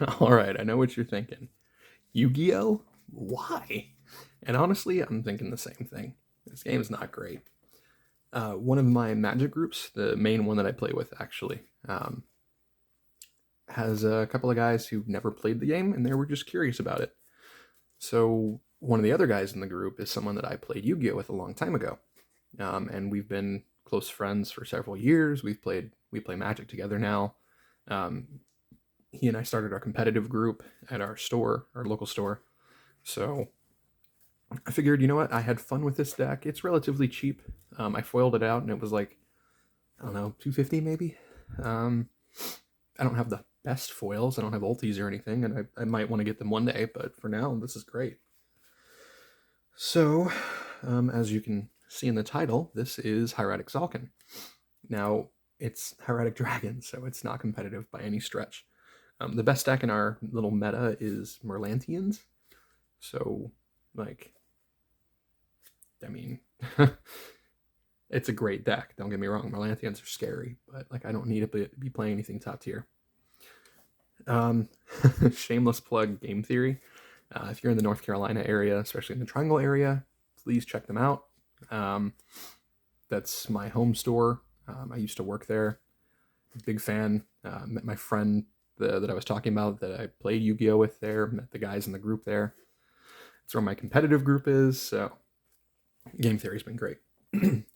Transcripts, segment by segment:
Alright, I know what you're thinking. Yu-Gi-Oh? Why? And honestly, I'm thinking the same thing. This game is not great. One of my Magic groups, the main one that I play with actually, has a couple of guys who've never played the game and they were just curious about it. So one of the other guys in the group is someone that I played Yu-Gi-Oh with a long time ago, and we've been close friends for several years. We play Magic together now. Um, he and I started our competitive group at our store, our local store. So I figured, you know what? I had fun with this deck. It's relatively cheap. I foiled it out, and it was like, I don't know, 250 maybe. Um, I don't have the best foils. I don't have ultis or anything, and I might want to get them one day. But for now, this is great. So, as you can see in the title, this is Hieratic Tzolkin. Now, it's Hieratic Dragons, so it's not competitive by any stretch. The best deck in our little meta is Merlantians. So, like, I mean, it's a great deck. Don't get me wrong. Merlantians are scary, but like I don't need to be playing anything top tier. Shameless plug game theory. If you're in the North Carolina area, especially in the Triangle area, please check them out. That's my home store. I used to work there. Big fan. Met my friend that I was talking about that I played Yu-Gi-Oh with there. Met the guys in the group there. That's where my competitive group is. So game theory's been great.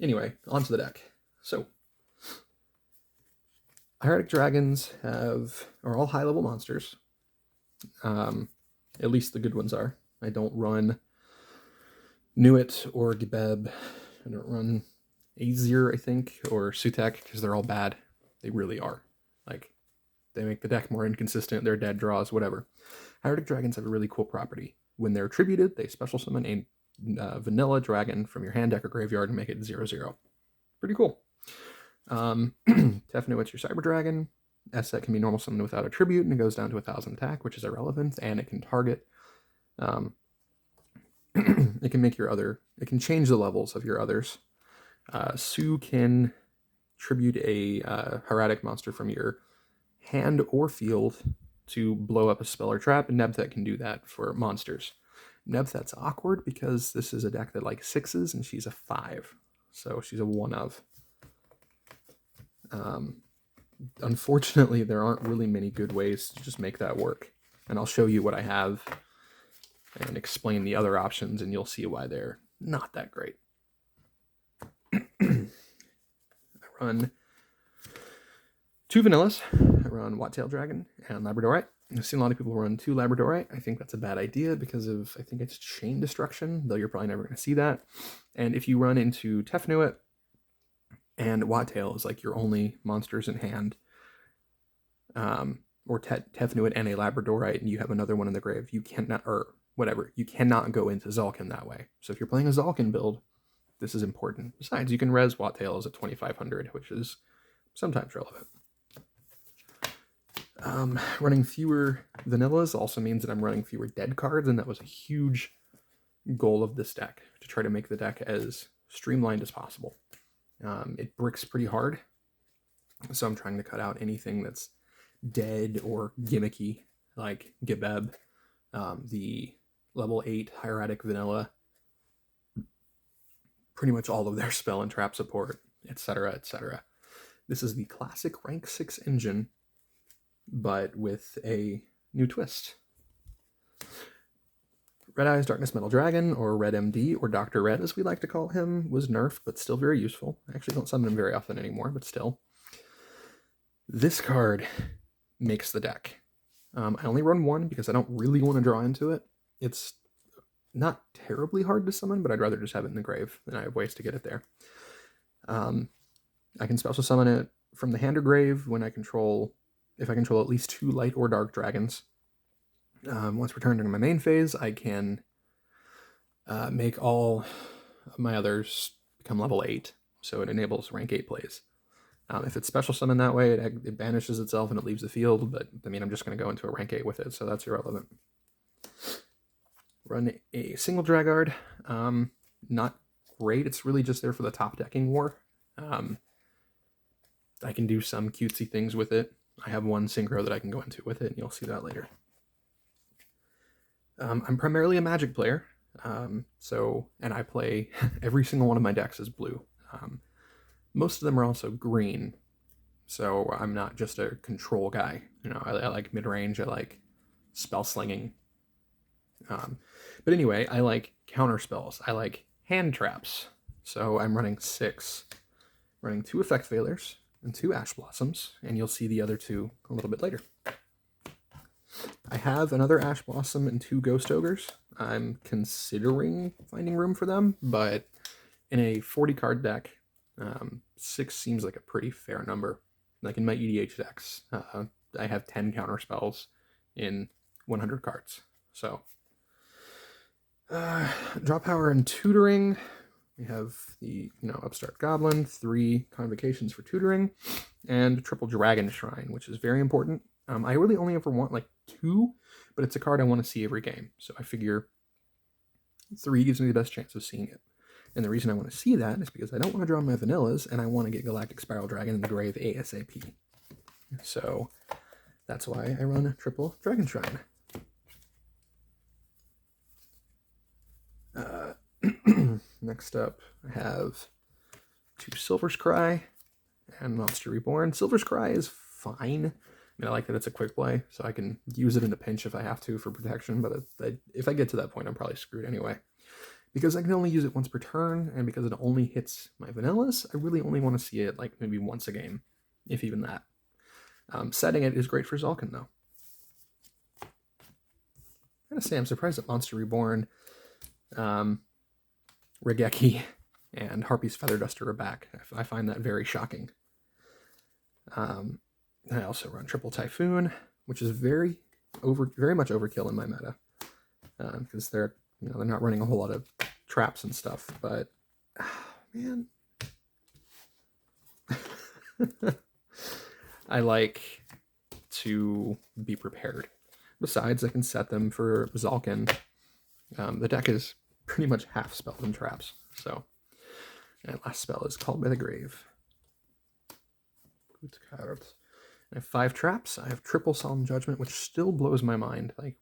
Anyway, onto the deck. So Hieratic Dragons are all high-level monsters. At least the good ones are. I don't run Nuit or Gebeb. I don't run Azir, I think, or Sutek, because they're all bad. They really are. Like, they make the deck more inconsistent, they're dead draws, whatever. Hieratic Dragons have a really cool property. When they're attributed, they special summon a vanilla dragon from your hand, deck, or graveyard and make it 0/0. Pretty cool. Tefnuit's your cyber dragon. Set can be normal summoned without a tribute, and it goes down to 1,000 attack, which is irrelevant, and it can target. It can make it can change the levels of your others. Sue can tribute a hieratic monster from your hand or field to blow up a spell or trap, and Nebthet can do that for monsters. Nebthet's awkward because this is a deck that likes 6s, and she's a 5, so she's a 1 of. Unfortunately, there aren't really many good ways to just make that work. And I'll show you what I have and explain the other options, and you'll see why they're not that great. I run 2 vanillas. I run Wattaildragon and Labradorite. I've seen a lot of people run 2 Labradorite. I think that's a bad idea because I think it's chain destruction, though you're probably never going to see that. And if you run into Tefnuit, and Wattail is like your only monsters in hand, or Tefnuit and a Labradorite, and you have another one in the grave, you cannot, or whatever, you cannot go into Tzolkin that way. So if you're playing a Tzolkin build, this is important. Besides, you can res Wattail as a 2500, which is sometimes relevant. Running fewer vanillas also means that I'm running fewer dead cards, and that was a huge goal of this deck, to try to make the deck as streamlined as possible. It bricks pretty hard, so I'm trying to cut out anything that's dead or gimmicky, like Gebeb, the level 8 hieratic vanilla, pretty much all of their spell and trap support, etc., etc. This is the classic rank 6 engine, but with a new twist. Red Eyes Darkness Metal Dragon, or Red MD, or Dr. Red as we like to call him, was nerfed, but still very useful. I actually don't summon him very often anymore, but still. This card makes the deck. I only run 1 because I don't really want to draw into it. It's not terribly hard to summon, but I'd rather just have it in the grave, and I have ways to get it there. I can special summon it from the hand or grave when if I control at least 2 light or dark dragons. Once returned during my main phase, I can make all of my others become level 8, so it enables rank 8 plays. If it's special summoned that way, it banishes itself and it leaves the field, but I mean, I'm just going to go into a rank 8 with it, so that's irrelevant. Run a single Dragard. Not great, it's really just there for the top decking war. I can do some cutesy things with it. I have one synchro that I can go into with it, and you'll see that later. I'm primarily a Magic player, and I play every single one of my decks is blue. Most of them are also green, so I'm not just a control guy. I like mid-range, I like spell slinging. But anyway, I like counter spells. I like hand traps. So I'm running 6, running 2 Effect Failures and 2 Ash Blossoms, and you'll see the other 2 a little bit later. I have another Ash Blossom and 2 Ghost Ogres. I'm considering finding room for them, but in a 40 card deck, 6 seems like a pretty fair number. Like in my EDH decks, I have 10 counter spells in 100 cards. So, draw power and tutoring. We have the Upstart Goblin, 3 Convocations for tutoring, and triple Dragon Shrine, which is very important. I really only ever want like 2, but it's a card I want to see every game. So I figure 3 gives me the best chance of seeing it. And the reason I want to see that is because I don't want to draw my vanillas, and I want to get Galactic Spiral Dragon in the grave ASAP. So that's why I run a triple Dragon Shrine. Next up, I have 2 Silver's Cry and Monster Reborn. Silver's Cry is fine. I like that it's a quick play, so I can use it in a pinch if I have to for protection, but if I get to that point, I'm probably screwed anyway. Because I can only use it once per turn, and because it only hits my vanillas, I really only want to see it like maybe once a game, if even that. Setting it is great for Tzolkin, though. I gotta say, I'm surprised that Monster Reborn, Regeki, and Harpy's Feather Duster are back. I find that very shocking. I also run Triple Typhoon, which is very much overkill in my meta, because they're not running a whole lot of traps and stuff. But man, I like to be prepared. Besides, I can set them for Tzolkin. The deck is pretty much half spells and traps. So, and last spell is Called by the Grave. Good cards. I have 5 traps. I have triple Solemn Judgment, which still blows my mind. Like,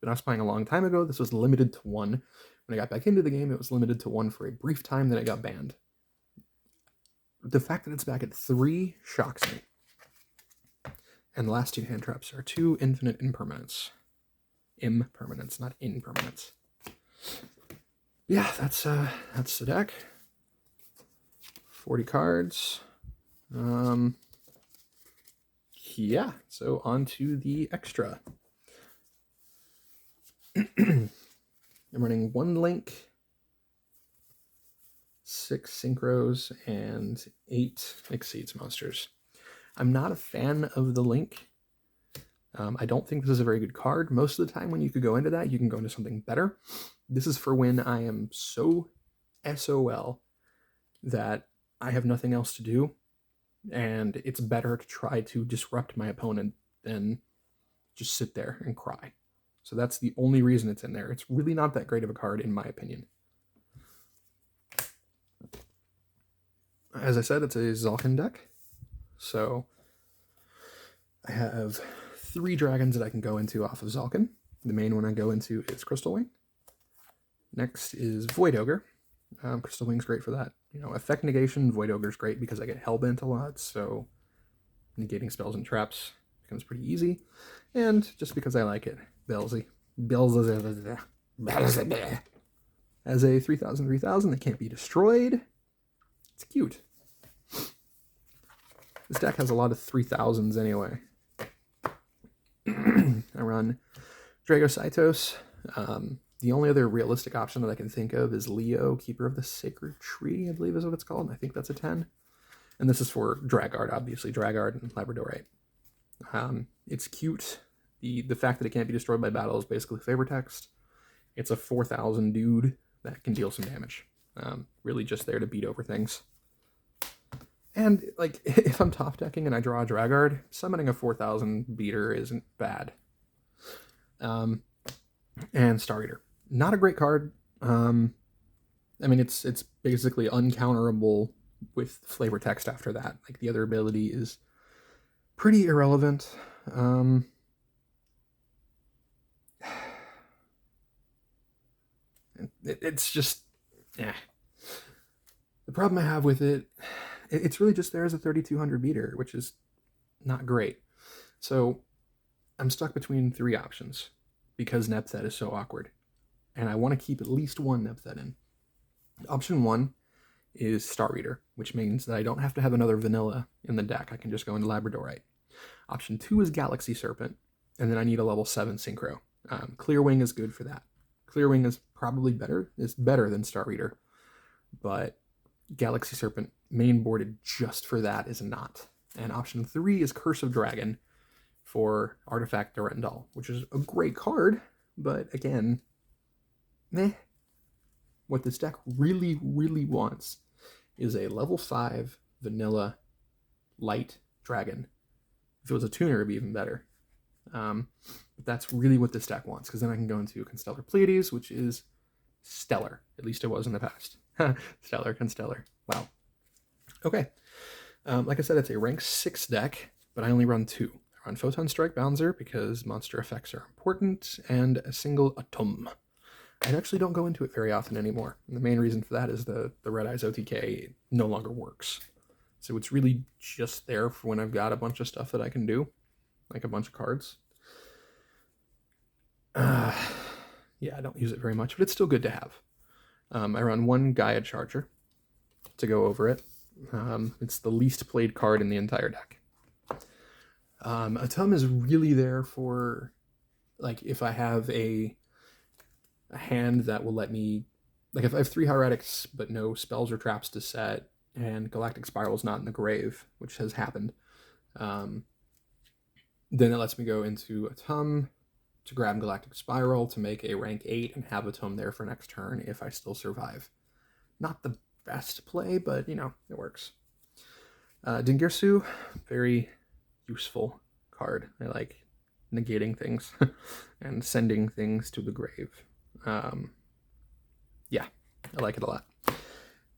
when I was playing a long time ago, this was limited to 1. When I got back into the game, it was limited to 1 for a brief time, then it got banned. The fact that it's back at 3 shocks me. And the last 2 hand traps are 2 Infinite Impermanence. Impermanence, not impermanence. Yeah, that's the deck. 40 cards. Yeah, so on to the extra. I'm running 1 Link, 6 Synchros, and 8 Exceeds monsters. I'm not a fan of the Link. I don't think this is a very good card. Most of the time when you could go into that, you can go into something better. This is for when I am so SOL that I have nothing else to do, and it's better to try to disrupt my opponent than just sit there and cry. So that's the only reason it's in there. It's really not that great of a card, in my opinion. As I said, it's a Tzolkin deck. So I have 3 dragons that I can go into off of Tzolkin. The main one I go into is Crystal Wing. Next is Void Ogre. Crystal Wing's great for that. Effect negation, Void Ogre's great because I get Hellbent a lot, so negating spells and traps becomes pretty easy. And just because I like it, Belzy. As a 3000/3000 that can't be destroyed. It's cute. This deck has a lot of 3000s anyway. I run Dragosaitos. The only other realistic option that I can think of is Leo, Keeper of the Sacred Tree, I believe is what it's called. I think that's a 10. And this is for Dragard, obviously. Dragard and Labradorite. It's cute. The fact that it can't be destroyed by battle is basically flavor text. It's a 4000 dude that can deal some damage. Really just there to beat over things. And, like, if I'm top decking and I draw a Dragard, summoning a 4000 beater isn't bad. And Star Eater. Not a great card. I mean, it's basically uncounterable with flavor text after that. Like, the other ability is pretty irrelevant. It's just, yeah. The problem I have with it, it's really just there as a 3200 beater, which is not great. So I'm stuck between three options because Nebthet is so awkward. And I want to keep at least one Nebthet in. Option one is Star Reader, which means that I don't have to have another vanilla in the deck. I can just go into Labradorite. Option two is Galaxy Serpent, and then I need a level 7 Synchro. Clearwing is good for that. Clearwing is probably better. It's better than Star Reader, but Galaxy Serpent mainboarded just for that is not. And option three is Curse of Dragon for Artifact Durandal, which is a great card, but again, meh. What this deck really, really wants is a level 5 vanilla light dragon. If it was a tuner, it'd be even better. But that's really what this deck wants, because then I can go into Constellar Pleiades, which is stellar. At least it was in the past. Stellar, Constellar. Wow. Okay. Like I said, it's a rank 6 deck, but I only run 2. I run Photon Strike Bouncer because monster effects are important, and a single Atom. I actually don't go into it very often anymore. And the main reason for that is the Red Eyes OTK no longer works. So it's really just there for when I've got a bunch of stuff that I can do, like a bunch of cards. Yeah, I don't use it very much, but it's still good to have. I run one Gaia Charger to go over it. It's the least played card in the entire deck. Atum is really there for, like, if I have a hand that will let me, like, if I have 3 Hieratics but no spells or traps to set, and Galactic Spiral's not in the grave, which has happened, then it lets me go into Atum to grab Galactic Spiral to make a rank 8 and have Atum there for next turn if I still survive. Not the best play, but, you know, it works. Dingirsu, very useful card. I like negating things and sending things to the grave. Yeah, I like it a lot.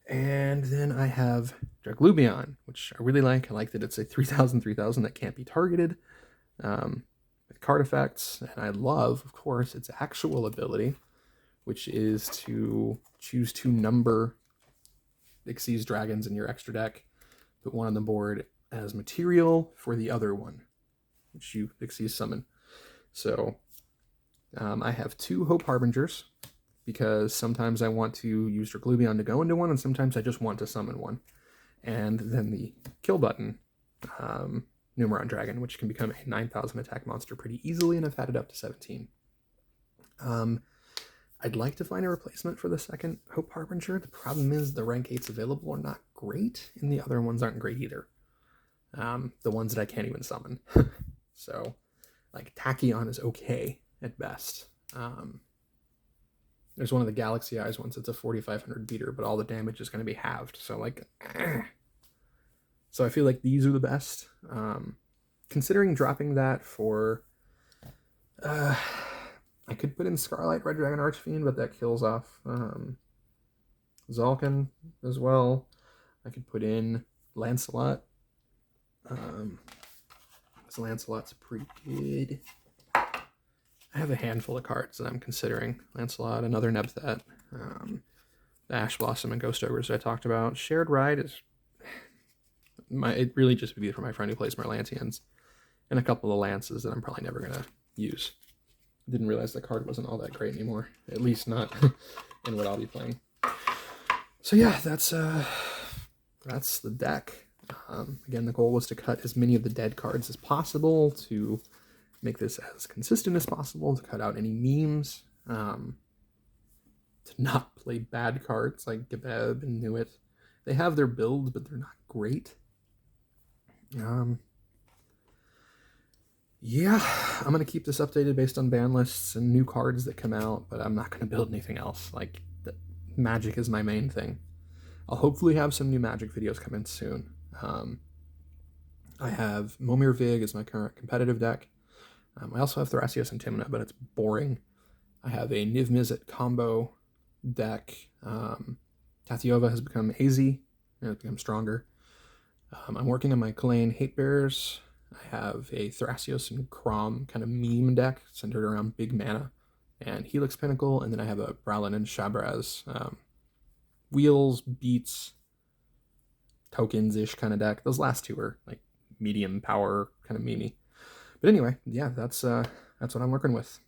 And then I have Draglubion, which I really like. I like that it's a 3000/3000 that can't be targeted with card effects. And I love, of course, its actual ability, which is to choose to number Xyz dragons in your extra deck, put one on the board as material for the other one, which you Xyz summon. So I have 2 Hope Harbingers, because sometimes I want to use Draglubion to go into one, and sometimes I just want to summon one. And then the kill button, Numeron Dragon, which can become a 9,000 attack monster pretty easily, and I've had it up to 17. I'd like to find a replacement for the second Hope Harbinger. The problem is the rank 8s available are not great, and the other ones aren't great either. The ones that I can't even summon. So, like, Tachyon is okay at best. There's one of the Galaxy Eyes ones. It's a 4,500 beater, but all the damage is going to be halved. So, like, so I feel like these are the best. Considering dropping that for, I could put in Scarlet Red Dragon Archfiend, but that kills off Tzolkin as well. I could put in Lancelot. Lancelot's pretty good. I have a handful of cards that I'm considering. Lancelot, another Nebthet, the Ash Blossom and Ghost Ogres that I talked about. Shared Ride is it really just would be for my friend who plays Merlantians, and a couple of Lances that I'm probably never gonna use. Didn't realize the card wasn't all that great anymore, at least not in what I'll be playing. So yeah, that's the deck. Again, the goal was to cut as many of the dead cards as possible, to make this as consistent as possible, to cut out any memes, to not play bad cards like Gebeb and Nuit. They have their build, but they're not great. Yeah, I'm going to keep this updated based on ban lists and new cards that come out, but I'm not going to build anything else. Like, Magic is my main thing. I'll hopefully have some new Magic videos come in soon. I have Momir Vig as my current competitive deck. I also have Thrasios and Timna, but it's boring. I have a Niv Mizzet combo deck. Tatiova has become hazy and has become stronger. I'm working on my Kalane Hate Bearers. I have a Thrasios and Crom kind of meme deck centered around big mana and Helix Pinnacle, and then I have a Bralin and Shabraz wheels, beats, tokens-ish kind of deck. Those last two are like medium power kind of memey. But anyway, yeah, that's what I'm working with.